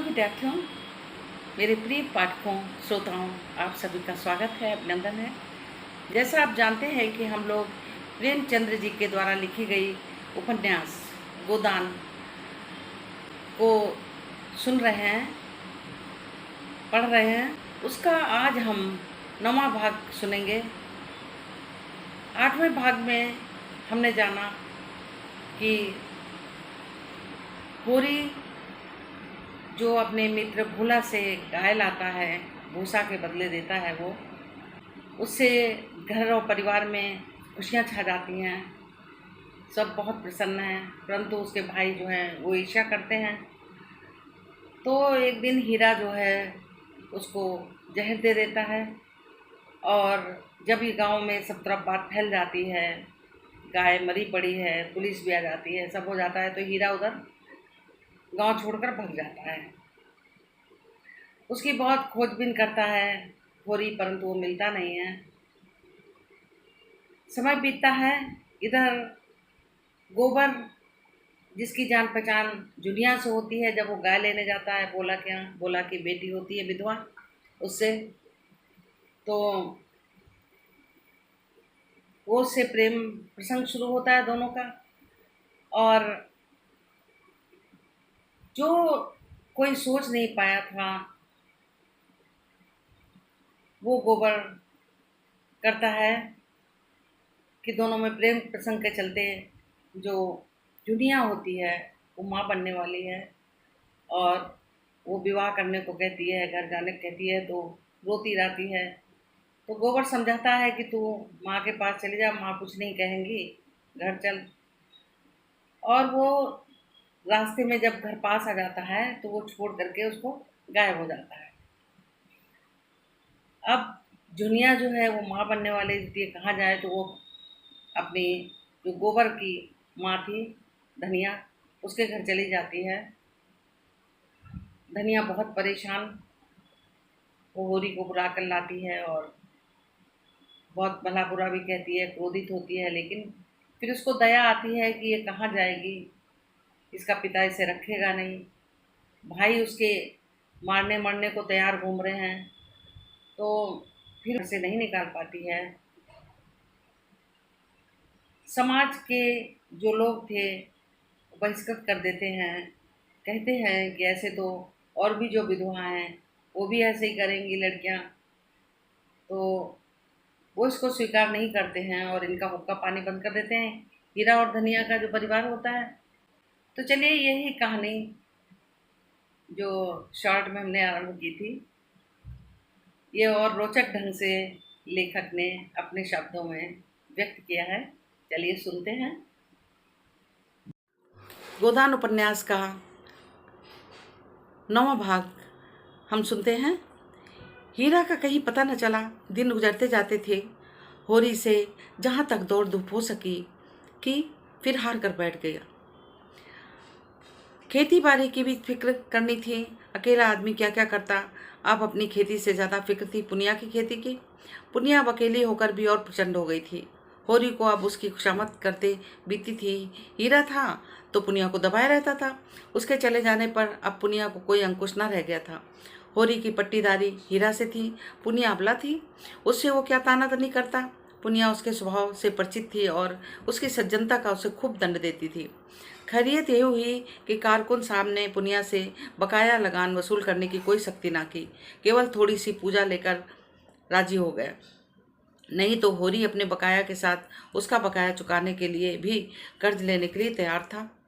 विद्यार्थियों, मेरे प्रिय पाठकों, श्रोताओं, आप सभी का स्वागत है, अभिनंदन है। जैसा आप जानते हैं कि हम लोग प्रेमचंद्र जी के द्वारा लिखी गई उपन्यास गोदान को सुन रहे हैं, पढ़ रहे हैं। उसका आज हम 9वां भाग सुनेंगे। 8वें भाग में हमने जाना कि होरी जो अपने मित्र भोला से गाय लाता है, भूसा के बदले देता है, वो उससे घर और परिवार में खुशियाँ छा जाती हैं। सब बहुत प्रसन्न हैं, परंतु उसके भाई जो हैं वो ईर्ष्या करते हैं। तो एक दिन हीरा जो है उसको जहर दे देता है और जब ये गांव में सब तरफ बात फैल जाती है, गाय मरी पड़ी है, पुलिस भी आ जाती है, सब हो जाता है, तो हीरा उधर गांव छोड़कर भाग जाता है। उसकी बहुत खोजबीन करता है होरी, परंतु वो मिलता नहीं है। समय बीतता है। इधर गोबर, जिसकी जान पहचान जुनिया से होती है, जब वो गाय लेने जाता है बोला के यहाँ, बोला की बेटी होती है विधवा, उससे तो वो उससे प्रेम प्रसंग शुरू होता है दोनों का। और जो कोई सोच नहीं पाया था वो गोबर करता है कि दोनों में प्रेम प्रसंग के चलते जो जुनिया होती है वो माँ बनने वाली है और वो विवाह करने को कहती है, घर जाने को कहती है, तो रोती रहती है। तो गोबर समझाता है कि तू माँ के पास चली जा, माँ कुछ नहीं कहेंगी, घर चल। और वो रास्ते में जब घर पास आ जाता है तो वो छोड़ करके उसको गायब हो जाता है। अब जुनिया जो है वो माँ बनने वाली थी, कहाँ जाए, तो वो अपनी जो गोबर की माँ थी धनिया, उसके घर चली जाती है। धनिया बहुत परेशान, वो होरी को बुला कर लाती है और बहुत भला बुरा भी कहती है, क्रोधित होती है, लेकिन फिर उसको दया आती है कि ये कहाँ जाएगी, इसका पिता इसे रखेगा नहीं, भाई उसके मारने मरने को तैयार घूम रहे हैं, तो फिर उसे नहीं निकाल पाती है। समाज के जो लोग थे बहिष्कृत कर देते हैं, कहते हैं कि ऐसे तो और भी जो विधवा हैं वो भी ऐसे ही करेंगी लड़कियां, तो वो इसको स्वीकार नहीं करते हैं और इनका हुक्का पानी बंद कर देते हैं, हीरा और धनिया का जो परिवार होता है। तो चलिए, यही कहानी जो शॉर्ट में हमने आरंभ की थी, ये और रोचक ढंग से लेखक ने अपने शब्दों में व्यक्त किया है। चलिए सुनते हैं। गोदान उपन्यास का 9वां भाग हम सुनते हैं। हीरा का कहीं पता न चला। दिन गुजरते जाते थे। होरी से जहाँ तक दौड़ धूप हो सकी कि फिर हार कर बैठ गया। खेती बाड़ी की भी फिक्र करनी थी। अकेला आदमी क्या क्या करता। अब अपनी खेती से ज़्यादा फिक्र थी पुनिया की खेती की। पुनिया अब अकेली होकर भी और प्रचंड हो गई थी। होरी को अब उसकी खुशामद करते बीती थी। हीरा था तो पुनिया को दबाए रहता था। उसके चले जाने पर अब पुनिया को कोई अंकुश न रह गया था। होरी की पट्टीदारी हीरा से थी, पुनिया अबला थी, उससे वो क्या तानातनी करता। पुनिया उसके स्वभाव से परिचित थी और उसकी सज्जनता का उसे खूब दंड देती थी। खैरियत यही हुई कि कारकुन साहब ने पुनिया से बकाया लगान वसूल करने की कोई सख्ती ना की, केवल थोड़ी सी पूजा लेकर राजी हो गए। नहीं तो होरी अपने बकाया के साथ उसका बकाया चुकाने के लिए भी कर्ज लेने के लिए तैयार था।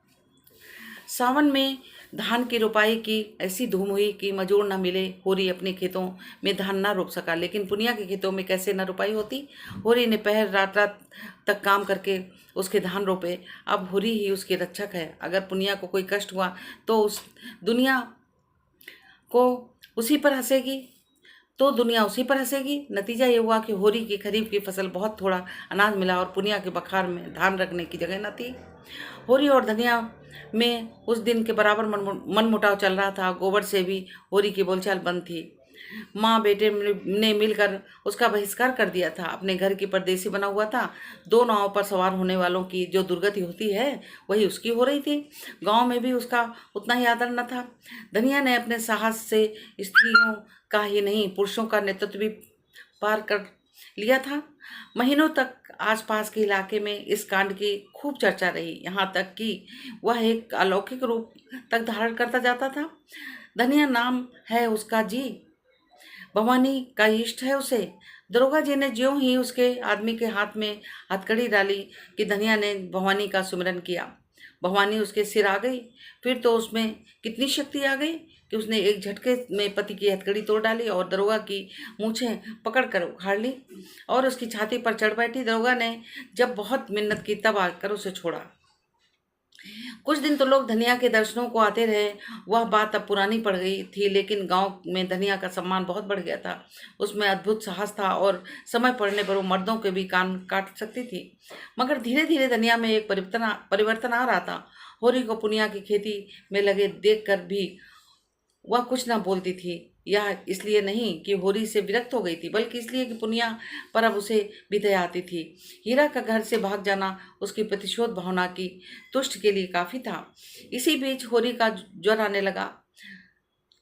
सावन में धान की रोपाई की ऐसी धूम हुई कि मजूर न मिले। होरी अपने खेतों में धान न रोप सका, लेकिन पुनिया के खेतों में कैसे न रोपाई होती। होरी ने पहर रात रात तक काम करके उसके धान रोपे। अब होरी ही उसकी रक्षक है। अगर पुनिया को कोई कष्ट हुआ तो दुनिया उसी पर हंसेगी। नतीजा ये हुआ कि होरी की खरीफ की फसल बहुत थोड़ा अनाज मिला और पुनिया के बखार में धान रखने की जगह न थी। होरी और धनिया में उस दिन के बराबर मनमुटाव चल रहा था। गोबर से भी होरी की बोलचाल बंद थी। माँ बेटे ने मिलकर उसका बहिष्कार कर दिया था। अपने घर की परदेसी बना हुआ था। दो नावों पर सवार होने वालों की जो दुर्गति होती है वही उसकी हो रही थी। गांव में भी उसका उतना ही आदर न था। धनिया ने अपने साहस से स्त्रियों का ही नहीं पुरुषों का नेतृत्व भी पार कर लिया था। महीनों तक आसपास के इलाके में इस कांड की खूब चर्चा रही, यहाँ तक कि वह एक अलौकिक रूप तक धारण करता जाता था। धनिया नाम है उसका जी, भवानी का इष्ट है उसे। दरोगा जी ने ज्यों ही उसके आदमी के हाथ में हथकड़ी डाली कि धनिया ने भवानी का सुमिरन किया। भवानी उसके सिर आ गई। फिर तो उसमें कितनी शक्ति आ गई कि उसने एक झटके में पति की हथकड़ी तोड़ डाली और दरोगा की मूछें पकड़ कर उखाड़ ली और उसकी छाती पर चढ़ बैठी। दरोगा ने जब बहुत मिन्नत की तब आकर उसे छोड़ा। कुछ दिन तो लोग धनिया के दर्शनों को आते रहे। वह बात अब पुरानी पड़ गई थी, लेकिन गांव में धनिया का सम्मान बहुत बढ़ गया था। उसमें अद्भुत साहस था और समय पड़ने पर वो मर्दों के भी कान काट सकती थी। मगर धीरे धीरे धनिया में एक परिवर्तन आ रहा था। होरी को पुनिया की खेती में लगे देख कर भी वह कुछ न बोलती थी। यह इसलिए नहीं कि होरी से विरक्त हो गई थी, बल्कि इसलिए कि पुनिया पर अब उसे भी दया आती थी। हीरा का घर से भाग जाना उसकी प्रतिशोध भावना की तुष्ट के लिए काफी था। इसी बीच होरी का ज्वर आने लगा।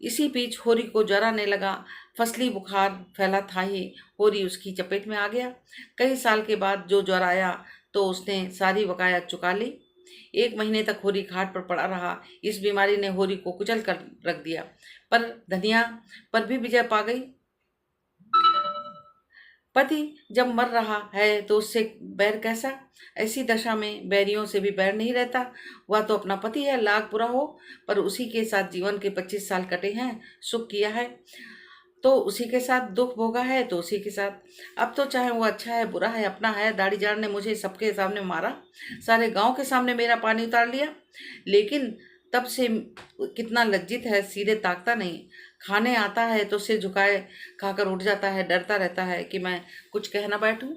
इसी बीच होरी को ज्वर आने लगा। फसली बुखार फैला था ही, होरी उसकी चपेट में आ गया। कई साल के बाद जो ज्वर आया तो उसने सारी बकाया चुका ली। एक महीने तक होरी खाट पर पड़ा रहा। इस बीमारी ने होरी को कुचल कर रख दिया, पर धनिया पर भी विजय पा गई। पति जब मर रहा है तो उससे बैर कैसा? ऐसी दशा में बैरियों से भी बैर नहीं रहता। वह तो अपना पति है, लाख बुरा हो, पर उसी के साथ जीवन के 25 साल कटे हैं। सुख किया है तो उसी के साथ, दुख भोगा है तो उसी के साथ। अब तो चाहे वो अच्छा है बुरा है अपना है। दाढ़ी जाड़ ने मुझे सबके सामने मारा, सारे गांव के सामने मेरा पानी उतार लिया, लेकिन तब से कितना लज्जित है, सीधे ताकता नहीं। खाने आता है तो सिर झुकाए खाकर उठ जाता है, डरता रहता है कि मैं कुछ कह ना बैठूं।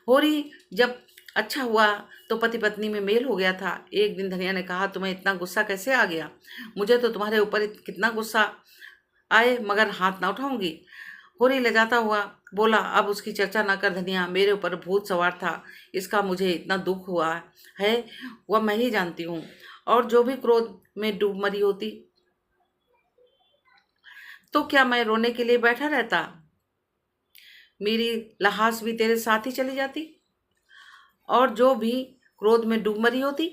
होरी जब अच्छा हुआ तो पति पत्नी में मेल हो गया था। एक दिन धनिया ने कहा, तुम्हें इतना गुस्सा कैसे आ गया? मुझे तो तुम्हारे ऊपर कितना गुस्सा आए, मगर हाथ ना उठाऊंगी। होरी लजाता हुआ बोला, अब उसकी चर्चा ना कर धनिया, मेरे ऊपर भूत सवार था, इसका मुझे इतना दुख हुआ है वह मैं ही जानती हूँ। और जो भी क्रोध में डूब मरी होती तो क्या मैं रोने के लिए बैठा रहता? मेरी लहास भी तेरे साथ ही चली जाती। और जो भी क्रोध में डूब मरी होती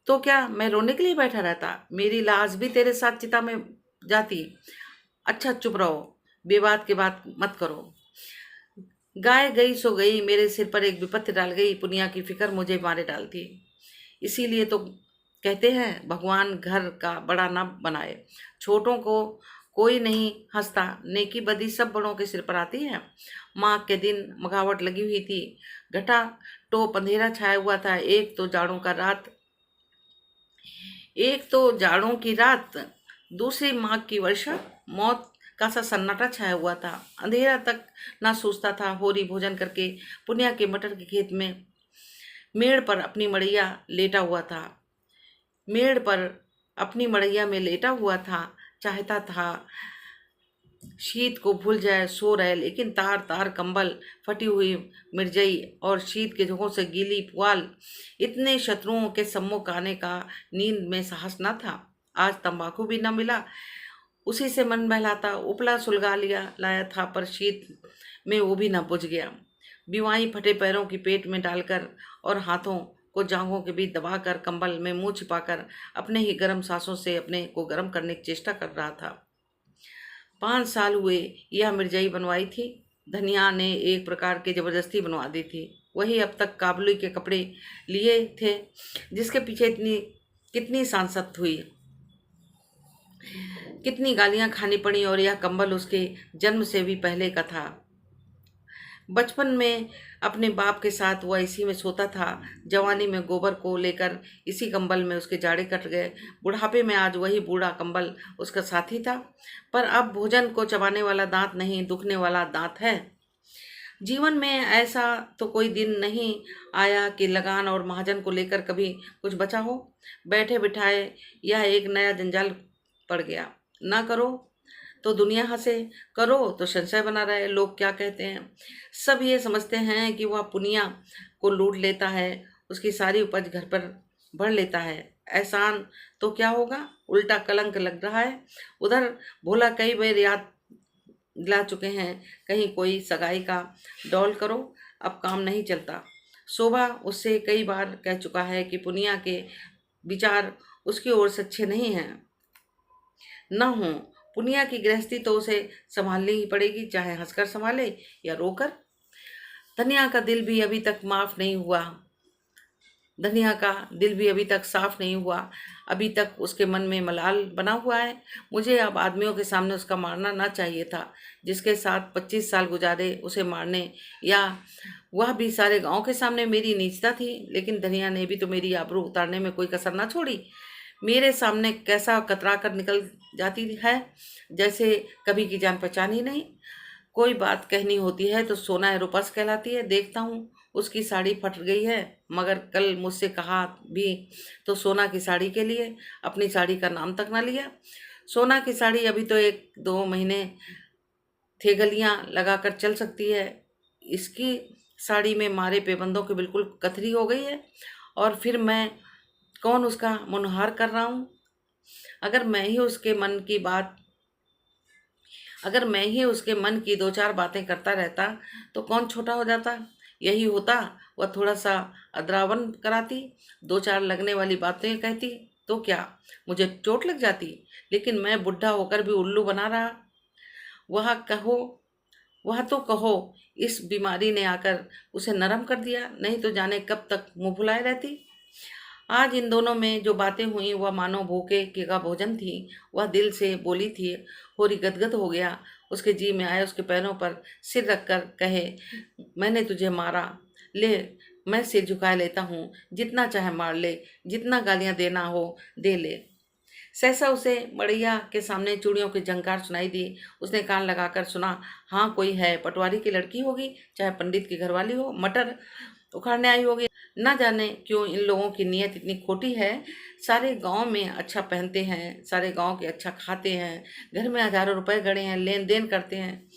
तो क्या मैं रोने के लिए बैठा रहता? मेरी लाश भी तेरे साथ चिता में जाती। अच्छा चुप रहो, बेबात की बात मत करो। गाय गई सो गई, मेरे सिर पर एक विपत्ति डाल गई। पुनिया की फिक्र मुझे मारे डालती। इसीलिए तो कहते हैं भगवान घर का बड़ा न बनाए, छोटों को कोई नहीं हंसता। नेकी बदी सब बड़ों के सिर पर आती है। माँ के दिन मघावट लगी हुई थी। घटा टोप अंधेरा छाया हुआ था। एक तो जाड़ों की रात, दूसरी माघ की वर्षा। मौत का सा सन्नाटा छाया हुआ था। अंधेरा तक ना सूझता था। होरी भोजन करके पुनिया के मटर के खेत में मेड़ पर अपनी मड़ैया लेटा हुआ था। मेड़ पर अपनी मड़ैया में लेटा हुआ था। चाहता था शीत को भूल जाए, सो रहे, लेकिन तार तार कंबल, फटी हुई मिर्जई और शीत के झोंकों से गीली पुआल, इतने शत्रुओं के सम्मुख आने का नींद में साहस न था। आज तंबाकू भी न मिला, उसी से मन बहलाता। उपला सुलगा लिया लाया था, पर शीत में वो भी न बुझ गया। बिवाई फटे पैरों की पेट में डालकर और हाथों को जांघों के बीच दबाकर कंबल में मुंह छिपाकर अपने ही गर्म सांसों से अपने को गर्म करने की चेष्टा कर रहा था। 5 साल हुए यह मिर्जाई बनवाई थी। धनिया ने एक प्रकार के जबरदस्ती बनवा दी थी। वही अब तक काबुली के कपड़े लिए थे, जिसके पीछे इतनी कितनी सांसत हुई, कितनी गालियां खानी पड़ी। और यह कंबल उसके जन्म से भी पहले का था। बचपन में अपने बाप के साथ वह इसी में सोता था। जवानी में गोबर को लेकर इसी कंबल में उसके जाड़े कट गए। बुढ़ापे में आज वही बूढ़ा कंबल उसका साथी था। पर अब भोजन को चबाने वाला दांत नहीं, दुखने वाला दांत है। जीवन में ऐसा तो कोई दिन नहीं आया कि लगान और महाजन को लेकर कभी कुछ बचा हो। बैठे बिठाए यह एक नया जंजाल पड़ गया। ना करो तो दुनिया हंसे, करो तो संशय बना रहे, लोग क्या कहते हैं। सब ये समझते हैं कि वह पुनिया को लूट लेता है, उसकी सारी उपज घर पर भर लेता है। एहसान तो क्या होगा, उल्टा कलंक लग रहा है। उधर भोला कई बार याद दिला चुके हैं, कहीं कोई सगाई का डॉल करो, अब काम नहीं चलता। शोभा उससे कई बार कह चुका है कि पुनिया के विचार उसकी ओर से अच्छे नहीं हैं। न हो पुनिया की गृहस्थी तो उसे संभालनी ही पड़ेगी, चाहे हंसकर संभाले या रोकर। धनिया का दिल भी अभी तक माफ नहीं हुआ, धनिया का दिल भी अभी तक साफ नहीं हुआ, अभी तक उसके मन में मलाल बना हुआ है। मुझे अब आदमियों के सामने उसका मारना ना चाहिए था, जिसके साथ 25 साल गुजारे उसे मारने, या वह भी सारे गांव के सामने मेरी नीचता थी। लेकिन धनिया ने भी तो मेरी आबरू उतारने में कोई कसर ना छोड़ी। मेरे सामने कैसा कतरा कर निकल जाती है, जैसे कभी की जान पहचान ही नहीं। कोई बात कहनी होती है तो सोना है रुपस कहलाती है। देखता हूँ उसकी साड़ी फट गई है, मगर कल मुझसे कहा भी तो सोना की साड़ी के लिए, अपनी साड़ी का नाम तक ना लिया। सोना की साड़ी अभी तो 1-2 महीने थेगलियाँ लगा कर चल सकती है, इसकी साड़ी में मारे पेबंदों की बिल्कुल कथरी हो गई है। और फिर मैं कौन उसका मुनहार कर रहा हूँ। अगर मैं ही उसके मन की बात अगर मैं ही उसके मन की 2-4 बातें करता रहता तो कौन छोटा हो जाता। यही होता, वह थोड़ा सा अद्रावन कराती, 2-4 लगने वाली बातें कहती तो क्या मुझे चोट लग जाती। लेकिन मैं बुढ़ा होकर भी उल्लू बना रहा। वह कहो वह तो कहो इस बीमारी ने आकर उसे नरम कर दिया, नहीं तो जाने कब तक मुंह फुलाए रहती। आज इन दोनों में जो बातें हुई वह मानो भूखे के का भोजन थी। वह दिल से बोली थी। होरी गदगद हो गया। उसके जी में आया उसके पैरों पर सिर रखकर कहे, मैंने तुझे मारा, ले मैं सिर झुका लेता हूँ, जितना चाहे मार ले, जितना गालियाँ देना हो दे ले। सहसा उसे मड़ैया के सामने चूड़ियों की झंकार सुनाई दी। उसने कान लगाकर सुना, हाँ कोई है, पटवारी की लड़की होगी, चाहे पंडित की घरवाली हो, मटर उखाड़ने आई होगी। ना जाने क्यों इन लोगों की नीयत इतनी खोटी है। सारे गांव में अच्छा पहनते हैं, सारे गांव के अच्छा खाते हैं, घर में हजारों रुपए गड़े हैं, लेन देन करते हैं,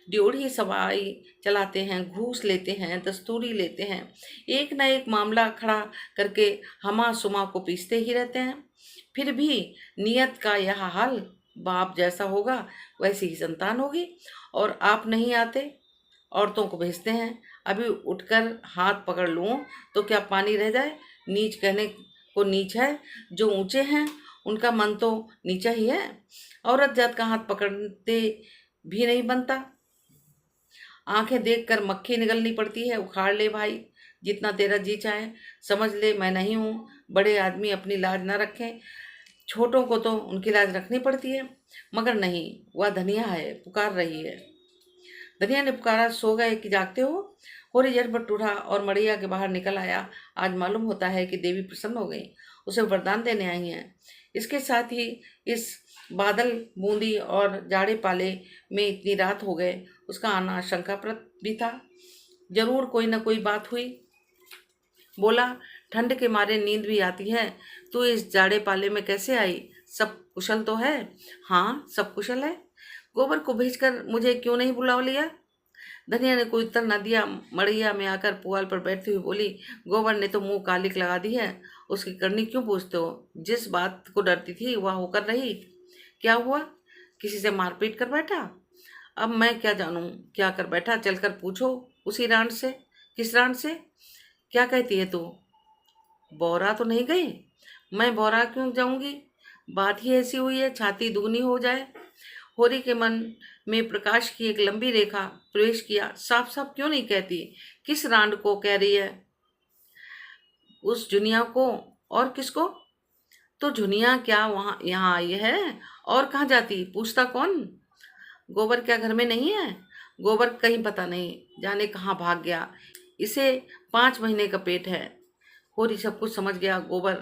ड्योढ़ी सवाई चलाते हैं, घूस लेते हैं, दस्तूरी लेते हैं, एक ना एक मामला खड़ा करके हमा सुमा को पीसते ही रहते हैं। फिर भी नियत का यह हाल, बाप जैसा होगा वैसी ही संतान होगी। और आप नहीं आते, औरतों को भेजते हैं। अभी उठकर हाथ पकड़ लूँ तो क्या पानी रह जाए। नीच कहने को नीच है, जो ऊंचे हैं उनका मन तो नीचा ही है। औरत जात का हाथ पकड़ते भी नहीं बनता। आंखें देखकर मक्खी निगलनी पड़ती है। उखाड़ ले भाई, जितना तेरा जी चाहे, समझ ले मैं नहीं हूँ। बड़े आदमी अपनी लाज ना रखें, छोटों को तो उनकी लाज रखनी पड़ती है। मगर नहीं, वह धनिया है, पुकार रही है। धनिया ने पुकारा, सो गए कि जागते हो। होरी झटपट उठा और मड़ैया के बाहर निकल आया। आज मालूम होता है कि देवी प्रसन्न हो गई, उसे वरदान देने आई हैं। इसके साथ ही इस बादल बूंदी और जाड़े पाले में इतनी रात हो गए, उसका आना शंकाप्रद भी था। जरूर कोई न कोई बात हुई। बोला, ठंड के मारे नींद भी आती है, तू इस जाड़े पाले में कैसे आई, सब कुशल तो है। हाँ सब कुशल है। गोबर को भेजकर मुझे क्यों नहीं बुला लिया। धनिया ने कोई उत्तर न दिया। मड़ैया में आकर पुआल पर बैठती हुई बोली, गोबर ने तो मुंह कालिक लगा दी है, उसकी करनी क्यों पूछते हो। जिस बात को डरती थी वह होकर रही। क्या हुआ, किसी से मारपीट कर बैठा। अब मैं क्या जानूं क्या कर बैठा, चलकर पूछो उसी रांड से। किस रांड से, क्या कहती है तू। बौरा तो नहीं गई। मैं बौरा क्यों जाऊंगी, बात ही ऐसी हुई है, छाती दुगनी हो जाए। होरी के मन में प्रकाश की एक लंबी रेखा प्रवेश किया। साफ साफ क्यों नहीं कहती, किस रांड को कह रही है, उस जुनिया को। और किसको, तो जुनिया क्या वहाँ यहाँ आई है, और कहाँ जाती, पूछता कौन। गोबर क्या घर में नहीं है। गोबर कहीं पता नहीं, जाने कहाँ भाग गया, इसे 5 महीने का पेट है। होरी सब कुछ समझ गया। गोबर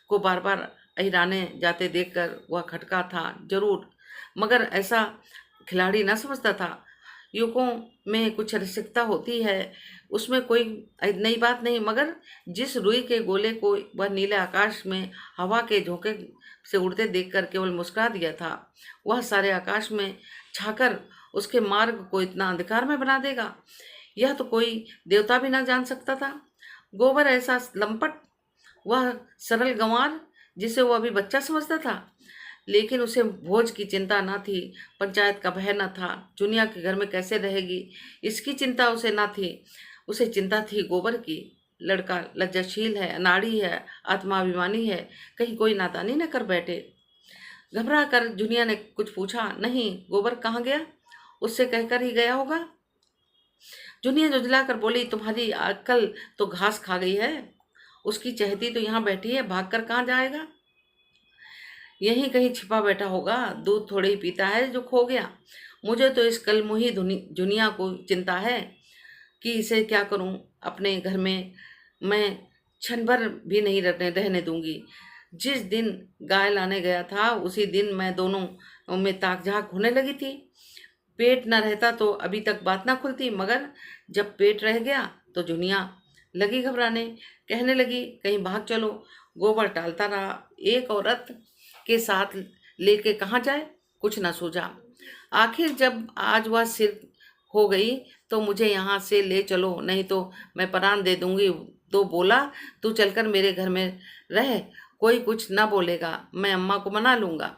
को बार बार अहिराने जाते देखकर वह खटका था जरूर, मगर ऐसा खिलाड़ी न समझता था। युवकों में कुछ रसिकता होती है, उसमें कोई नई बात नहीं, मगर जिस रुई के गोले को वह नीले आकाश में हवा के झोंके से उड़ते देखकर केवल मुस्कुरा दिया था, वह सारे आकाश में छाकर उसके मार्ग को इतना अंधकार में बना देगा, यह तो कोई देवता भी ना जान सकता था। गोबर ऐसा लंपट, वह सरल गंवार जिसे वो अभी बच्चा समझता था, लेकिन उसे भोज की चिंता न थी, पंचायत का भय न था, दुनिया के घर में कैसे रहेगी इसकी चिंता उसे न थी। उसे चिंता थी गोबर की। लड़का लज्जाशील है, अनाड़ी है, आत्माभिमानी है, कहीं कोई नादानी न कर बैठे। घबरा कर जुनिया ने कुछ पूछा, नहीं, गोबर कहाँ गया? उससे कहकर ही गया होगा। जुनिया जुझला कर बोली, तुम्हारी अक्ल तो घास खा गई है, उसकी चहती तो यहाँ बैठी है, भागकर कहाँ जाएगा? यहीं कहीं छिपा बैठा होगा, दूध थोड़े ही पीता है जो खो गया। मुझे तो इस कलमुही दुनिया को चिंता है कि इसे क्या करूं। अपने घर में मैं क्षण भर भी नहीं रहने दूंगी। जिस दिन गाय लाने गया था उसी दिन मैं दोनों में ताकझाक होने लगी थी। पेट न रहता तो अभी तक बात ना खुलती, मगर जब पेट रह गया तो जुनिया लगी घबराने, कहने लगी, कहीं भाग चलो। गोबर टालता रहा, एक औरत के साथ लेके कहाँ जाए, कुछ ना सूझा। आखिर जब आज वह सिर हो गई तो मुझे यहाँ से ले चलो, नहीं तो मैं प्राण दे दूंगी। तो बोला, तू चलकर मेरे घर में रह, कोई कुछ ना बोलेगा, मैं अम्मा को मना लूंगा।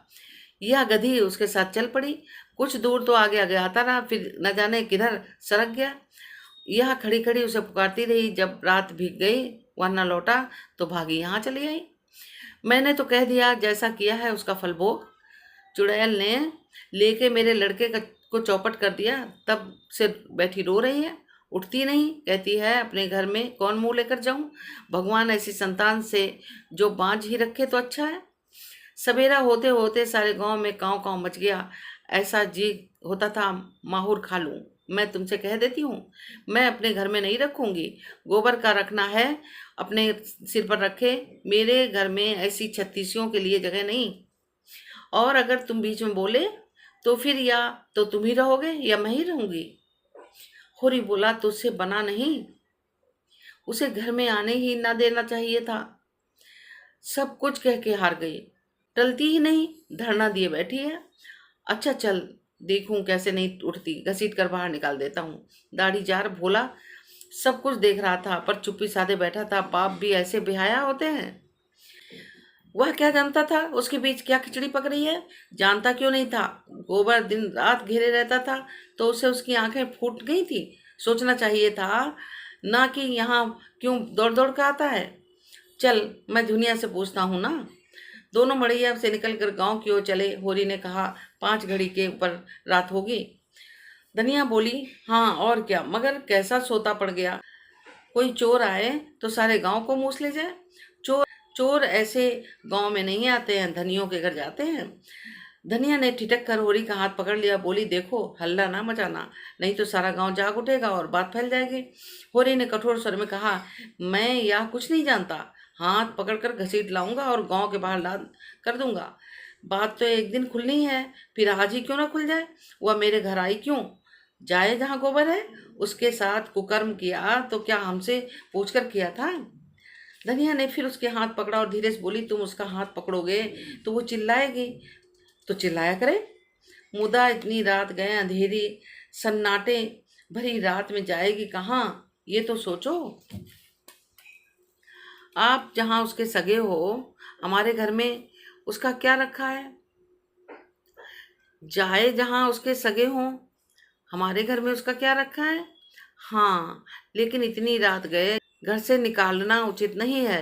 यह गधी उसके साथ चल पड़ी। कुछ दूर तो आगे आगे आता रहा, फिर न जाने किधर सरक गया। यह खड़ी खड़ी उसे पुकारती रही। जब रात भीग गई, वह न लौटा तो भागी यहाँ चली आई। मैंने तो कह दिया, जैसा किया है उसका फल भोग। चुड़ैल ने लेके मेरे लड़के को चौपट कर दिया, तब से बैठी रो रही है, उठती नहीं, कहती है अपने घर में कौन मुंह लेकर जाऊं। भगवान ऐसी संतान से जो बांझ ही रखे तो अच्छा है। सवेरा होते होते सारे गांव में कांव कांव मच गया। ऐसा जी होता था माहौर खा लूं। मैं तुमसे कह देती हूँ, मैं अपने घर में नहीं रखूंगी। गोबर का रखना है अपने सिर पर रखे, मेरे घर में ऐसी छत्तीसियों के लिए जगह नहीं। और अगर तुम बीच में बोले तो फिर या तो तुम ही रहोगे या मैं ही रहूंगी। होरी बोला, तुझसे बना नहीं, उसे घर में आने ही ना देना चाहिए था। सब कुछ कह के हार गई, टलती ही नहीं, धरना दिए बैठी है। अच्छा चल, देखूं कैसे नहीं उठती, घसीट कर बाहर निकाल देता हूँ। दाढ़ी जार भोला सब कुछ देख रहा था, पर चुप्पी साधे बैठा था। बाप भी ऐसे बेहया होते हैं। वह क्या जानता था उसके बीच क्या खिचड़ी पक रही है? जानता क्यों नहीं था? गोबर दिन रात घेरे रहता था तो उसे उसकी आंखें फूट गई थी। सोचना चाहिए था ना कि यहाँ क्यों दौड़ दौड़ कर आता है। चल, मैं दुनिया से पूछता हूँ ना। दोनों मड़ैया से निकलकर गांव की ओर चले। होरी ने कहा, 5 घड़ी के ऊपर रात होगी। धनिया बोली, हाँ और क्या, मगर कैसा सोता पड़ गया। कोई चोर आए तो सारे गांव को मूस ले जाए। चोर चोर ऐसे गांव में नहीं आते हैं, धनियों के घर जाते हैं। धनिया ने ठिठक कर होरी का हाथ पकड़ लिया, बोली, देखो हल्ला ना मचाना, नहीं तो सारा गांव जाग उठेगा और बात फैल जाएगी। होरी ने कठोर स्वर में कहा, मैं यह कुछ नहीं जानता, हाथ पकड़कर घसीट लाऊंगा और गांव के बाहर ला कर दूंगा। बात तो एक दिन खुलनी है, फिर आज ही क्यों ना खुल जाए। वह मेरे घर आई क्यों जाए जहाँ गोबर है? उसके साथ कुकर्म किया तो क्या हमसे पूछकर किया था? धनिया ने फिर उसके हाथ पकड़ा और धीरे से बोली, तुम उसका हाथ पकड़ोगे तो वो चिल्लाएगी, तो चिल्लाया करे। मुदा इतनी रात गए, अंधेरी सन्नाटे भरी रात में जाएगी कहाँ, ये तो सोचो। आप जहाँ उसके सगे हो, हमारे घर में उसका क्या रखा है? जाए जहाँ उसके सगे हों, हमारे घर में उसका क्या रखा है? हाँ, लेकिन इतनी रात गए, घर से निकालना उचित नहीं है।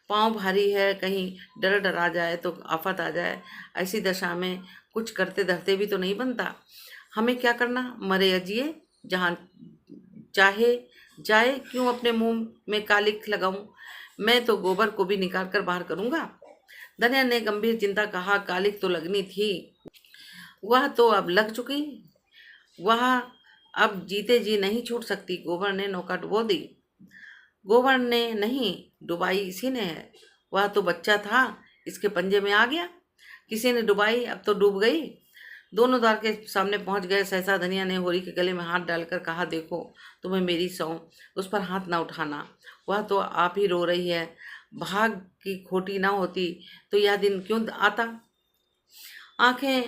पाँव भारी है, कहीं डर डरा जाए तो आफत आ जाए। ऐसी दशा में कुछ करते धरते भी तो नहीं बनता। हमें क्या करना, मरे या जिए, जहाँ चाहे जाए, क्यों अपने मुंह में कालिख लगाऊं? मैं तो गोबर को भी निकाल कर बाहर करूंगा। धनिया ने गंभीर चिंता कहा, कालिख तो लगनी थी, वह तो अब लग चुकी, वह अब जीते जी नहीं छूट सकती। गोबर ने नौका डुबो दी। गोबर ने नहीं डुबाई, इसी ने है। वह तो बच्चा था, इसके पंजे में आ गया। किसी ने डुबाई, अब तो डूब गई। दोनों द्वार के सामने पहुंच गए। सहसा धनिया ने होरी के गले में हाथ डालकर कहा, देखो तुम्हें मेरी सौंह, उस पर हाथ ना उठाना, वह तो आप ही रो रही है। भाग की खोटी ना होती तो यह दिन क्यों आता। आंखें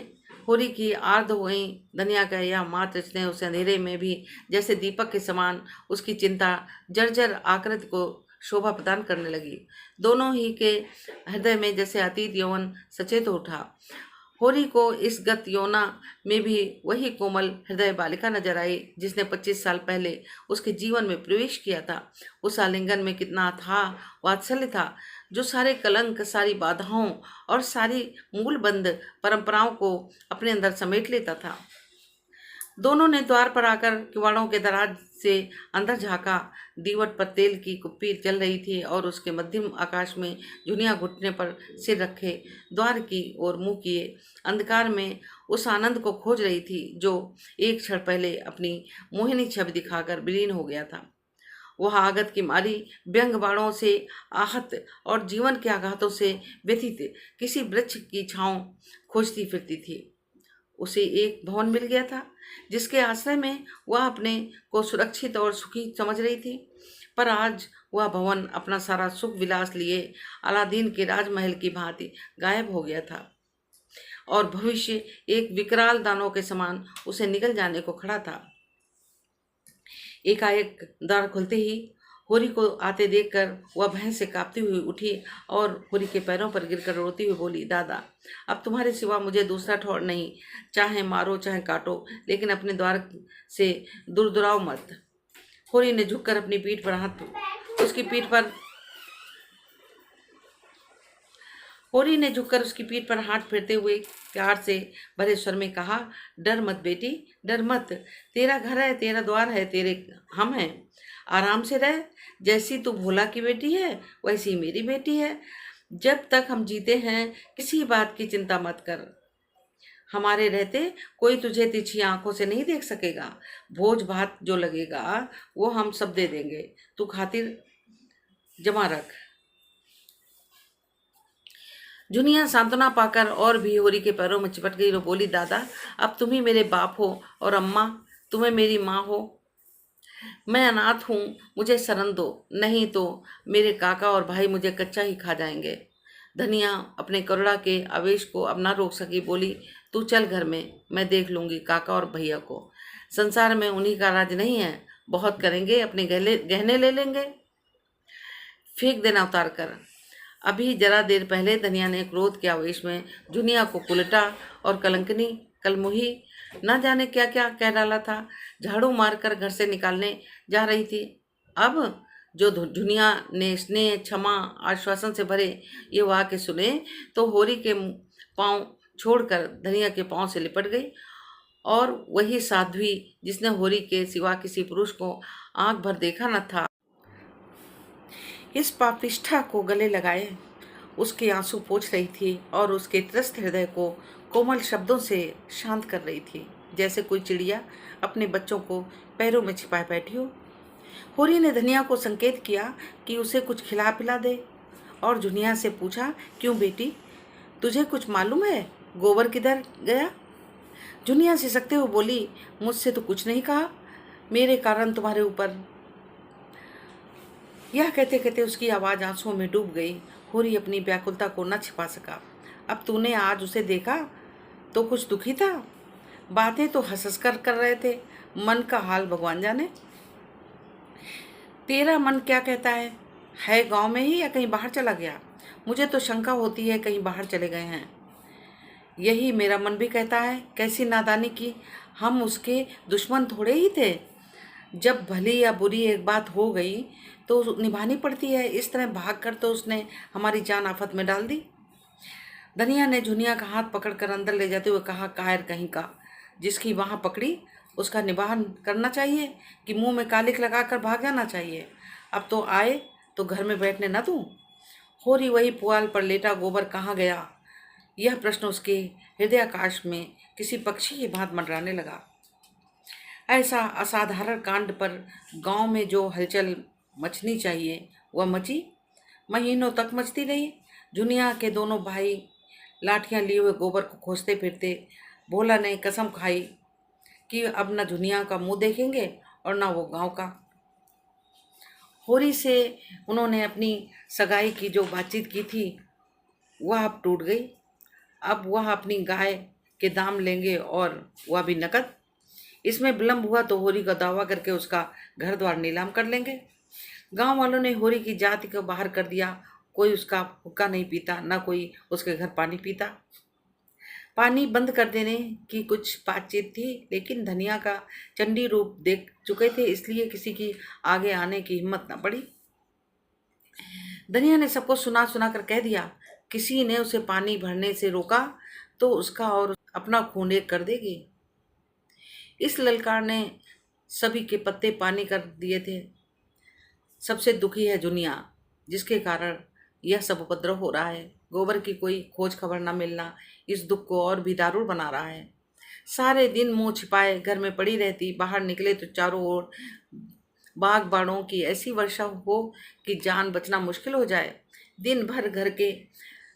होरी की आर्द्र हो गईं। धनिया का यह मात्र स्नेह उस अंधेरे में भी जैसे दीपक के समान उसकी चिंता जर्जर आकृति को शोभा प्रदान करने लगी। दोनों ही के हृदय में जैसे अतीत यौवन सचेत उठा। होरी को इस गत यौना में भी वही कोमल हृदय बालिका नजर आई जिसने 25 साल पहले उसके जीवन में प्रवेश किया था। उस आलिंगन में कितना था वात्सल्य था, जो सारे कलंक, सारी बाधाओं और सारी मूलबंद परंपराओं को अपने अंदर समेट लेता था। दोनों ने द्वार पर आकर किवाड़ों के दराज से अंदर झांका। दीवट पर तेल की कुप्पी जल रही थी और उसके मध्यम आकाश में जुनिया घुटने पर सिर रखे द्वार की ओर मुंह किए अंधकार में उस आनंद को खोज रही थी जो एक क्षण पहले अपनी मोहिनी छवि दिखाकर विलीन हो गया था। वह आगत की मारी व्यंग बाणों से आहत और जीवन के आघातों से व्यथित किसी वृक्ष की छांव खोजती फिरती थी। उसे एक भवन मिल गया था जिसके आश्रय में वह अपने को सुरक्षित और सुखी समझ रही थी। पर आज वह भवन अपना सारा सुख विलास लिए अलादीन के राजमहल की भांति गायब हो गया था और भविष्य एक विकराल दानव के समान उसे निकल जाने को खड़ा था। एकाएक द्वार खुलते ही होरी को आते देखकर वह भय से कांपती हुई उठी और होरी के पैरों पर गिरकर रोती हुई बोली, दादा, अब तुम्हारे सिवा मुझे दूसरा ठौर नहीं, चाहे मारो चाहे काटो, लेकिन अपने द्वार से दूर दुराओ मत। होरी ने झुककर अपनी पीठ पर उसकी पीठ पर हाथ फेरते हुए प्यार से भरे स्वर में कहा, डर मत बेटी, डर मत। तेरा घर है, तेरा द्वार है, तेरे हम हैं। आराम से रह। जैसी तू भोला की बेटी है वैसी मेरी बेटी है। जब तक हम जीते हैं किसी बात की चिंता मत कर। हमारे रहते कोई तुझे तिरछी आंखों से नहीं देख सकेगा। भोज भात जो लगेगा वो हम सब दे देंगे, तू खातिर जमा रख। जुनिया सांत्वना पाकर और भी होरी के पैरों में चिपट गई और बोली, दादा, अब तुम ही मेरे बाप हो और अम्मा तुम्हें मेरी माँ हो। मैं अनाथ हूँ, मुझे शरण दो, नहीं तो मेरे काका और भाई मुझे कच्चा ही खा जाएंगे। धनिया अपने करुणा के आवेश को अब ना रोक सकी, बोली, तू चल घर में, मैं देख लूंगी काका और भैया को। संसार में उन्हीं का राज नहीं है, बहुत करेंगे, अपने गहने ले लेंगे, फेंक देना उतार कर। अभी जरा देर पहले धनिया ने क्रोध के आवेश में जुनिया को कुलटा और कलंकनी, कलमुही, न जाने क्या क्या कह डाला था। झाड़ू मारकर घर से निकालने जा रही थी। अब जो जुनिया ने स्नेह, क्षमा, आश्वासन से भरे ये वाक्य सुने तो होरी के पांव छोड़कर धनिया के पांव से लिपट गई और वही साध्वी जिसने होरी के सिवा किसी पुरुष को आंख भर देखा न था, इस पापिष्ठा को गले लगाए उसके आंसू पोंछ रही थी और उसके त्रस्त हृदय को कोमल शब्दों से शांत कर रही थी, जैसे कोई चिड़िया अपने बच्चों को पैरों में छिपाए बैठी हो। होरी ने धनिया को संकेत किया कि उसे कुछ खिला पिला दे और जुनिया से पूछा, क्यों बेटी, तुझे कुछ मालूम है गोबर किधर गया? जुनिया सिसकते हुए बोली, मुझसे तो कुछ नहीं कहा, मेरे कारण तुम्हारे ऊपर। यह कहते कहते उसकी आवाज़ आंसुओं में डूब गई। होरी अपनी व्याकुलता को न छिपा सका। अब तूने आज उसे देखा तो कुछ दुखी था, बातें तो हंस कर रहे थे, मन का हाल भगवान जाने। तेरा मन क्या कहता है गांव में ही या कहीं बाहर चला गया? मुझे तो शंका होती है कहीं बाहर चले गए हैं। यही मेरा मन भी कहता है। कैसी नादानी की, हम उसके दुश्मन थोड़े ही थे। जब भली या बुरी एक बात हो गई तो निभानी पड़ती है। इस तरह भागकर तो उसने हमारी जान आफत में डाल दी। धनिया ने जुनिया का हाथ पकड़कर अंदर ले जाते हुए कहा, कायर कहीं का, जिसकी वहाँ पकड़ी उसका निबाह करना चाहिए कि मुंह में कालिक लगाकर भाग जाना चाहिए। अब तो आए तो घर में बैठने न दूँ। होरी वही पुआल पर लेटा गोबर कहाँ गया, यह प्रश्न उसके हृदयाकाश में किसी पक्षी की भांति मंडराने लगा। ऐसा असाधारण कांड पर गांव में जो हलचल मचनी चाहिए वह मची, महीनों तक मचती रही। जुनिया के दोनों भाई लाठियां लिए हुए गोबर को खोजते फिरते भोला ने कसम खाई कि अब न दुनिया का मुंह देखेंगे और न वो गांव का। होरी से उन्होंने अपनी सगाई की जो बातचीत की थी वह अब टूट गई। अब वह अपनी गाय के दाम लेंगे और वह भी नकद। इसमें विलम्ब हुआ तो होरी का दावा करके उसका घर द्वार नीलाम कर लेंगे। गांव वालों ने होरी की जाति को बाहर कर दिया। कोई उसका हुक्का नहीं पीता, ना कोई उसके घर पानी पीता। पानी बंद कर देने की कुछ बातचीत थी, लेकिन धनिया का चंडी रूप देख चुके थे, इसलिए किसी की आगे आने की हिम्मत न पड़ी। धनिया ने सबको सुना सुना कर कह दिया, किसी ने उसे पानी भरने से रोका तो उसका और अपना खून एक कर देगी। इस ललकार ने सभी के पत्ते पानी कर दिए थे। सबसे दुखी है दुनिया, जिसके कारण यह सब उपद्रव हो रहा है। गोबर की कोई खोज खबर न मिलना इस दुख को और भी दारुण बना रहा है। सारे दिन मुंह छिपाए घर में पड़ी रहती, बाहर निकले तो चारों ओर बाग बाड़ों की ऐसी वर्षा हो कि जान बचना मुश्किल हो जाए। दिन भर घर के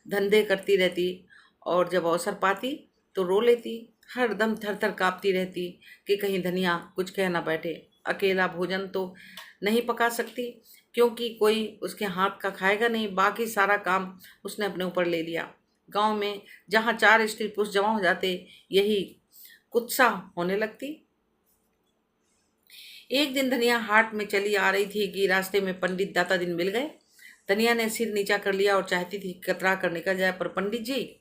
धंधे करती रहती और जब अवसर पाती तो रो लेती। हर दम थर थर काँपती रहती कि कहीं धनिया कुछ कह ना बैठे। अकेला भोजन तो नहीं पका सकती क्योंकि कोई उसके हाथ का खाएगा नहीं। बाकी सारा काम उसने अपने ऊपर ले लिया। गांव में जहाँ 4 स्त्री पुरुष जमा हो जाते, यही कुत्सा होने लगती। एक दिन धनिया हाट में चली आ रही थी कि रास्ते में पंडित दाता दिन मिल गए। धनिया ने सिर नीचा कर लिया और चाहती थी कतरा कर निकल जाए, पर पंडित जी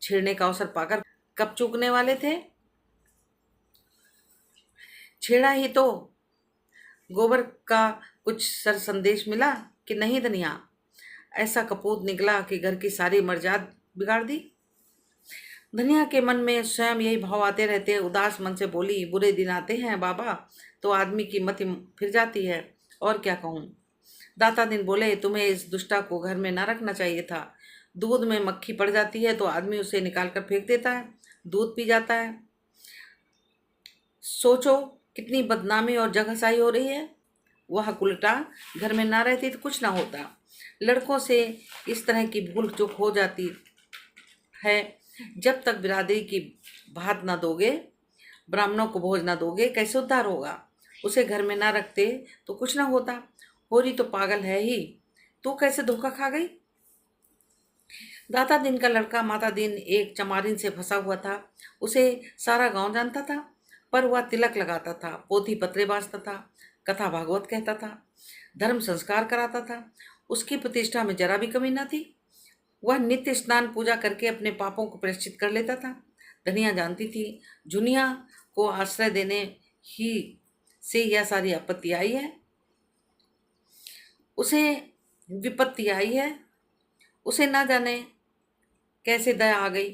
छेड़ने का अवसर पाकर कब चूकने वाले थे। छेड़ा ही तो गोबर का कुछ सर संदेश मिला कि नहीं धनिया। ऐसा कपूत निकला कि घर की सारी मर्जाद बिगाड़ दी। धनिया के मन में स्वयं यही भाव आते रहते। उदास मन से बोली, बुरे दिन आते हैं बाबा तो आदमी की मति फिर जाती है, और क्या कहूँ। दाता दिन बोले, तुम्हें इस दुष्टा को घर में न रखना चाहिए था। दूध में मक्खी पड़ जाती है तो आदमी उसे निकाल कर फेंक देता है, दूध पी जाता है। सोचो कितनी बदनामी और जगहसाई हो रही है। वह उल्टा घर में ना रहती तो कुछ ना होता। लड़कों से इस तरह की भूल चूक हो जाती है। जब तक बिरादरी की भात ना दोगे, ब्राह्मणों को भोज ना दोगे, कैसे उद्धार होगा। उसे घर में ना रखते तो कुछ ना होता। होरी तो पागल है ही, तू कैसे धोखा खा गई। दाता दिन का लड़का माता दिन एक चमारिन से फंसा हुआ था। उसे सारा गांव जानता था, पर वह तिलक लगाता था, पोथी पत्रे बाँचता था, कथा भागवत कहता था, धर्म संस्कार कराता था। उसकी प्रतिष्ठा में जरा भी कमी न थी। वह नित्य स्नान पूजा करके अपने पापों को प्रायश्चित कर लेता था। धनिया जानती थी जुनिया को आश्रय देने ही से यह सारी आपत्ति आई है, उसे विपत्ति आई है। उसे ना जाने कैसे दया आ गई।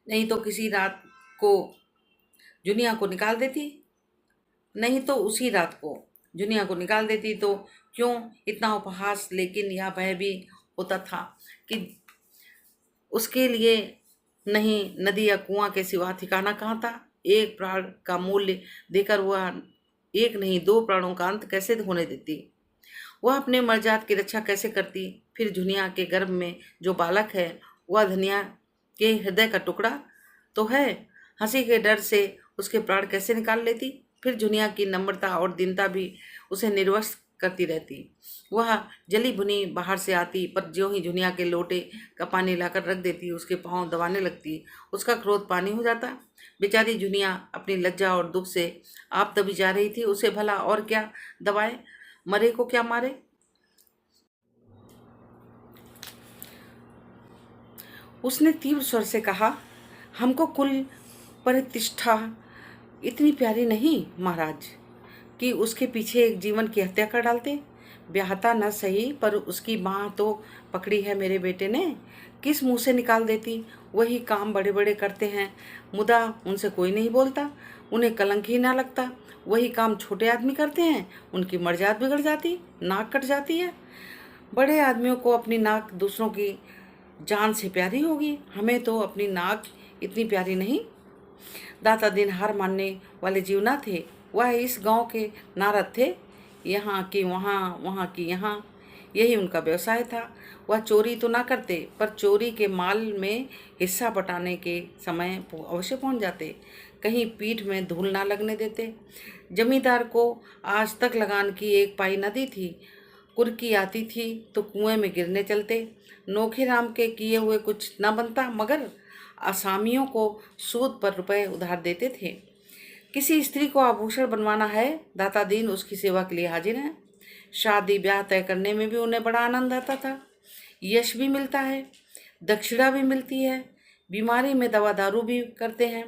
नहीं तो किसी रात को जुनिया को निकाल देती, नहीं तो उसी रात को जुनिया को निकाल देती। तो क्यों इतना उपहास। लेकिन यह भय भी होता था कि उसके लिए नहीं नदी या कुआं के सिवा ठिकाना कहाँ था। एक प्राण का मूल्य देकर वह एक नहीं 2 प्राणों का अंत कैसे होने देती। वह अपने मर्जात की रक्षा कैसे करती। फिर जुनिया के गर्भ में जो बालक है वह धनिया के हृदय का टुकड़ा तो है। हंसी के डर से उसके प्राण कैसे निकाल लेती। फिर जुनिया की नम्रता और दीनता भी उसे निर्वस्त्र करती रहती। वह जली भुनी बाहर से आती, पर ज्यों ही जुनिया के लोटे का पानी लाकर रख देती, उसके पांव दबाने लगती। उसका क्रोध पानी हो जाता। बेचारी जुनिया अपनी लज्जा और दुख से आप दबी जा रही थी। उसे भला और क्या दबाए, मरे को क्या मारे। उसने तीव्र स्वर से कहा, हमको कुल प्रतिष्ठा इतनी प्यारी नहीं महाराज कि उसके पीछे एक जीवन की हत्या कर डालते। ब्याहता न सही, पर उसकी बाँह तो पकड़ी है मेरे बेटे ने, किस मुंह से निकाल देती। वही काम बड़े बड़े करते हैं, मुदा उनसे कोई नहीं बोलता, उन्हें कलंक ही ना लगता। वही काम छोटे आदमी करते हैं, उनकी मर्जाद बिगड़ जाती, नाक कट जाती है। बड़े आदमियों को अपनी नाक दूसरों की जान से प्यारी होगी, हमें तो अपनी नाक इतनी प्यारी नहीं। दाता दिन हार मानने वाले जीव न थे। वह इस गांव के नारद थे, यहाँ की वहाँ, वहाँ की यहाँ। यही उनका व्यवसाय था। वह चोरी तो ना करते, पर चोरी के माल में हिस्सा बटाने के समय अवश्य पहुंच जाते। कहीं पीठ में धूल ना लगने देते। जमींदार को आज तक लगान की एक पाई न दी थी। कुर्की आती थी तो कुएं में गिरने चलते। नोखेराम के किए हुए कुछ न बनता, मगर असामियों को सूद पर रुपए उधार देते थे। किसी स्त्री को आभूषण बनवाना है, दाता दीन उसकी सेवा के लिए हाजिर हैं। शादी ब्याह तय करने में भी उन्हें बड़ा आनंद आता था। यश भी मिलता है, दक्षिणा भी मिलती है, बीमारी में दवा दारू भी करते हैं,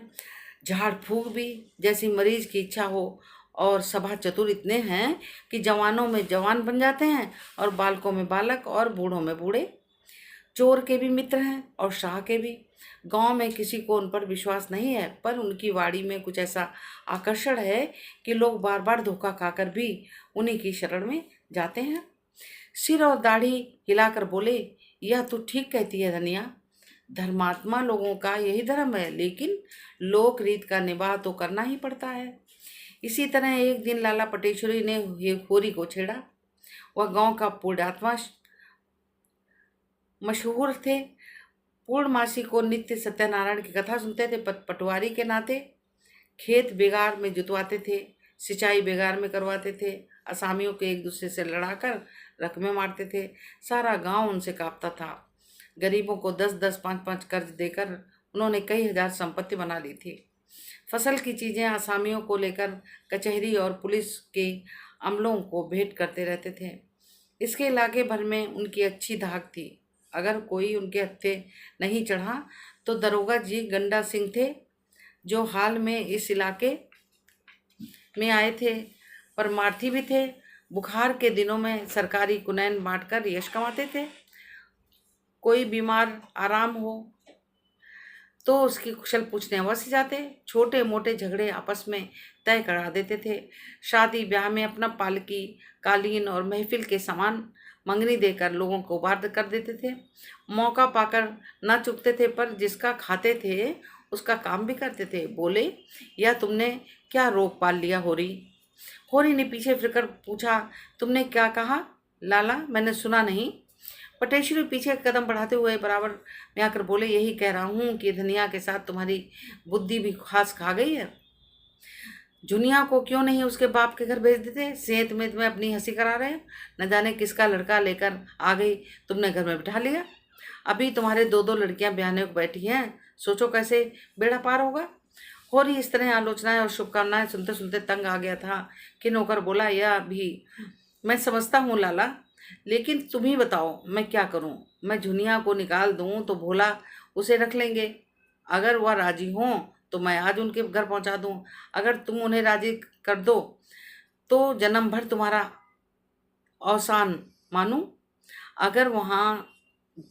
झाड़ फूक भी, जैसी मरीज की इच्छा हो। और सभा चतुर इतने हैं कि जवानों में जवान बन जाते हैं और बालकों में बालक और बूढ़ों में बूढ़े। चोर के भी मित्र हैं और शाह के भी। गांव में किसी को उन पर विश्वास नहीं है, पर उनकी वाड़ी में कुछ ऐसा आकर्षण है कि लोग बार बार धोखा खाकर भी उन्हीं की शरण में जाते हैं। सिर और दाढ़ी हिलाकर बोले, यह तो ठीक कहती है धनिया। धर्मात्मा लोगों का यही धर्म है, लेकिन लोक रीत का निबाह तो करना ही पड़ता है। इसी तरह एक दिन लाला पटेश्वरी ने होरी को छेड़ा। वह गांव का पुण्यात्मा मशहूर थे। पूर्णमासी को नित्य सत्यनारायण की कथा सुनते थे। पटवारी के नाते खेत बेगार में जुतवाते थे, सिंचाई बेगार में करवाते थे, असामियों के एक दूसरे से लड़ाकर रकमें मारते थे। सारा गांव उनसे कांपता था। गरीबों को 10-10, 5-5 कर्ज देकर उन्होंने कई हजार संपत्ति बना ली थी। फसल की चीजें असामियों को लेकर कचहरी और पुलिस के अमलों को भेंट करते रहते थे। इसके इलाके भर में उनकी अच्छी धाक थी। अगर कोई उनके हत्थे नहीं चढ़ा तो दरोगा जी गंडा सिंह थे, जो हाल में इस इलाके में आए थे, परमार्थी भी थे। बुखार के दिनों में सरकारी कुनैन बांटकर यश कमाते थे। कोई बीमार आराम हो तो उसकी कुशल पूछने अवश्य जाते। छोटे मोटे झगड़े आपस में तय करा देते थे। शादी ब्याह में अपना पालकी, कालीन और महफिल के सामान मंगनी देकर लोगों को बार्द कर देते थे। मौका पाकर न चुकते थे, पर जिसका खाते थे उसका काम भी करते थे। बोले, या तुमने क्या रोग पाल लिया होरी? होरी ने पीछे फिरकर पूछा, तुमने क्या कहा लाला? मैंने सुना नहीं। पटेश्वरी पीछे कदम बढ़ाते हुए बराबर में आकर बोले, यही कह रहा हूँ कि धनिया के साथ तुम्हारी बुद्धि भी खास खा गई है। जुनिया को क्यों नहीं उसके बाप के घर भेज देते? सेहत में तुम्हें अपनी हंसी करा रहे हैं। न जाने किसका लड़का लेकर आ गई, तुमने घर में बिठा लिया। अभी तुम्हारे 2-2 लड़कियां ब्याहने को बैठी हैं, सोचो कैसे बेड़ा पार होगा। होरी इस तरह आलोचनाएं और शुभकामनाएं सुनते सुनते तंग आ गया था कि नौकर बोला, यह भी मैं समझता हूँ लाला, लेकिन तुम ही बताओ मैं क्या करूं? मैं झुनिया को निकाल दूं तो भोला उसे रख लेंगे। अगर वह राजी हों तो मैं आज उनके घर पहुंचा दूं। अगर तुम उन्हें राजी कर दो तो जन्म भर तुम्हारा अवसान मानूं। अगर वहाँ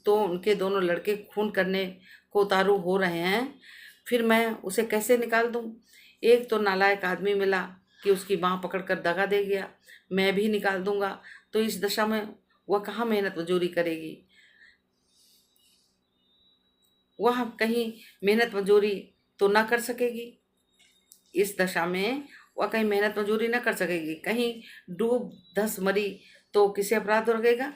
तो उनके दोनों लड़के खून करने को उतारू हो रहे हैं, फिर मैं उसे कैसे निकाल दूं? एक तो नालायक आदमी मिला कि उसकी बाँह पकड़कर दगा दे गया। मैं भी निकाल दूंगा तो इस दशा में वह कहाँ मेहनत मजूरी करेगी? वह कहीं मेहनत मजूरी तो न कर सकेगी। इस दशा में वह कहीं मेहनत मजूरी न कर सकेगी। कहीं डूब धस मरी तो किसे अपराध लगेगा?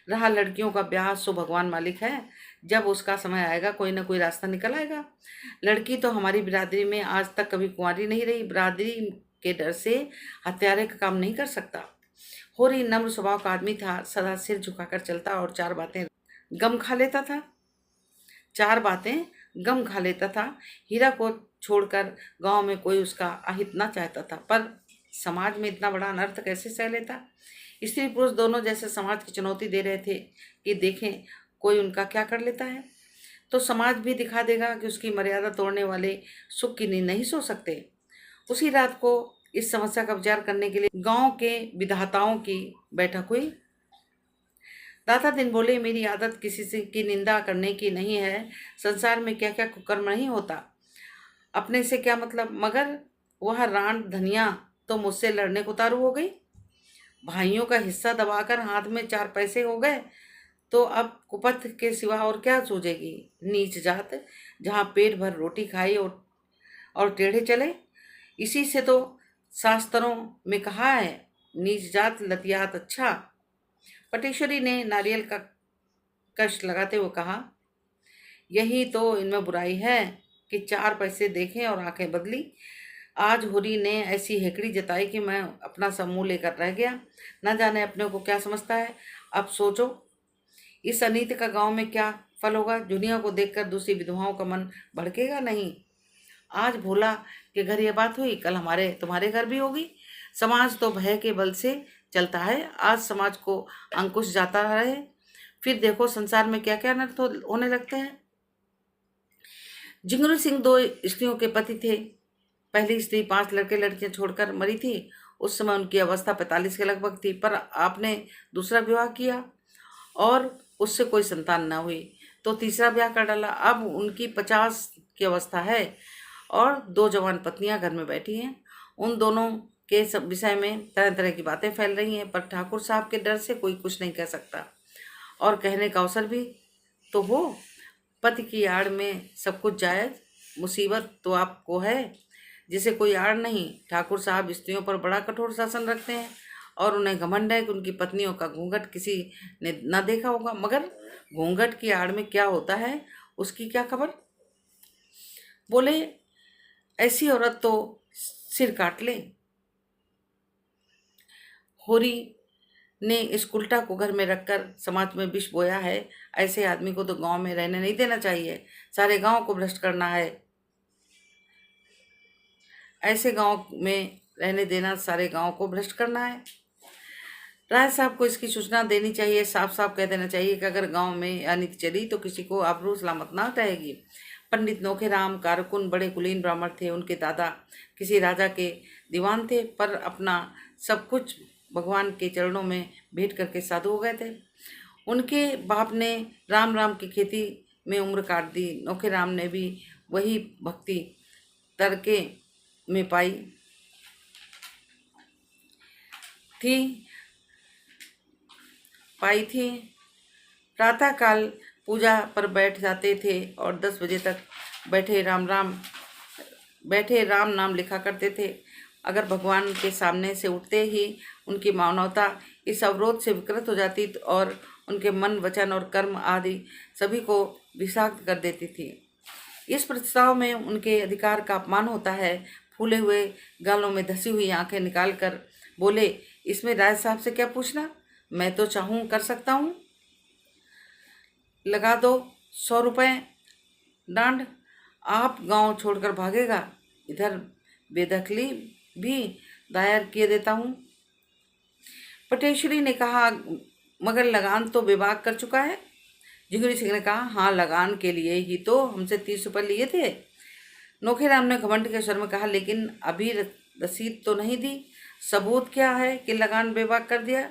रहा लड़कियों का ब्याह, सो भगवान मालिक है। जब उसका समय आएगा कोई ना कोई रास्ता निकल आएगा। लड़की तो हमारी बिरादरी में आज तक कभी कुंवारी नहीं रही। बिरादरी के डर से हत्यारे का काम नहीं कर सकता। होरी नम्र स्वभाव का आदमी था, सदा सिर झुकाकर चलता और चार बातें गम खा लेता था। हीरा को छोड़कर गांव में कोई उसका अहित न चाहता था, पर समाज में इतना बड़ा अनर्थ कैसे सह लेता? स्त्री पुरुष दोनों जैसे समाज की चुनौती दे रहे थे कि देखें कोई उनका क्या कर लेता है, तो समाज भी दिखा देगा कि उसकी मर्यादा तोड़ने वाले सुख की नींद नहीं सो सकते। उसी रात को इस समस्या का विचार करने के लिए गांव के विधाताओं की बैठक हुई। दाता दिन बोले, मेरी आदत किसी से की निंदा करने की नहीं है। संसार में क्या क्या कुकर्म नहीं होता, अपने से क्या मतलब। मगर वह रान धनिया तो मुझसे लड़ने को उतारू हो गई। भाइयों का हिस्सा दबाकर हाथ में 4 पैसे हो गए तो अब कुपथ के सिवा और क्या सूझेगी। नीच जात जहाँ पेट भर रोटी खाई और टेढ़े चले। इसी से तो शास्त्रों में कहा है, नीच जात लतियात अच्छा। पटेश्वरी ने नारियल का कष्ट लगाते हुए कहा, यही तो इनमें बुराई है कि 4 पैसे देखे और आंखें बदली। आज होरी ने ऐसी हेकड़ी जताई कि मैं अपना सब मुंह लेकर रह गया। न जाने अपने को क्या समझता है। अब सोचो, इस अनीति का गांव में क्या फल होगा। दुनिया को देखकर दूसरी विधवाओं का मन भड़केगा नहीं। आज भोला के घर ये बात हुई, कल हमारे तुम्हारे घर भी होगी। समाज तो भय के बल से चलता है। आज समाज को अंकुश जाता रहे, फिर देखो संसार में क्या क्या अनर्थ होने लगते हैं। जिंगरू सिंह 2 स्त्रियों के पति थे। पहली स्त्री 5 लड़के लड़कियां छोड़कर मरी थी। उस समय उनकी अवस्था 45 के लगभग थी, पर आपने दूसरा विवाह किया और उससे कोई संतान न हुई, तो तीसरा ब्याह कर डाला। अब उनकी 50 की अवस्था है और 2 जवान पत्नियां घर में बैठी हैं। उन दोनों के सब विषय में तरह तरह की बातें फैल रही हैं, पर ठाकुर साहब के डर से कोई कुछ नहीं कह सकता और कहने का अवसर भी तो हो। पति की आड़ में सब कुछ जायज, मुसीबत तो आपको है जिसे कोई आड़ नहीं। ठाकुर साहब स्त्रियों पर बड़ा कठोर शासन रखते हैं और उन्हें घमंड है कि उनकी पत्नियों का घूंघट किसी ने न देखा होगा, मगर घूंघट की आड़ में क्या होता है उसकी क्या खबर। बोले, ऐसी औरत तो सिर काट ले। होरी ने इस उल्टा को घर में रखकर समाज में विष बोया है। ऐसे आदमी को तो गांव में रहने नहीं देना चाहिए, सारे गांव को भ्रष्ट करना है। ऐसे गांव में रहने देना सारे गांव को भ्रष्ट करना है। राय साहब को इसकी सूचना देनी चाहिए, साफ साफ कह देना चाहिए कि अगर गांव में अनिति चली तो किसी को आबरू सलामत ना रहेगी। पंडित नोखेराम कारकुन बड़े कुलीन ब्राह्मण थे। उनके दादा किसी राजा के दीवान थे, पर अपना सब कुछ भगवान के चरणों में भेंट करके साधु हो गए थे। उनके बाप ने राम राम की खेती में उम्र काट दी। नोखेराम ने भी वही भक्ति तरके में पाई थी। प्रातःकाल पूजा पर बैठ जाते थे और 10 बजे तक बैठे राम नाम लिखा करते थे। अगर भगवान के सामने से उठते ही उनकी मानवता इस अवरोध से विकृत हो जाती और उनके मन, वचन और कर्म आदि सभी को विषाक्त कर देती थी। इस प्रस्ताव में उनके अधिकार का अपमान होता है। फूले हुए गालों में धसी हुई आंखें निकालकर बोले, इसमें राय साहब से क्या पूछना, मैं तो चाहूँ कर सकता हूँ। लगा दो 100 रुपये डांड, आप गांव छोड़कर भागेगा, इधर बेदखली भी दायर किए देता हूँ। पटेश्वरी ने कहा, मगर लगान तो विभाग कर चुका है। जिगरी सिंह ने कहा, हाँ, लगान के लिए ही तो हमसे 30 रुपये लिए थे। नोखेराम ने घमंड के स्वर में कहा, लेकिन अभी रसीद तो नहीं दी, सबूत क्या है कि लगान बेबाक कर दिया।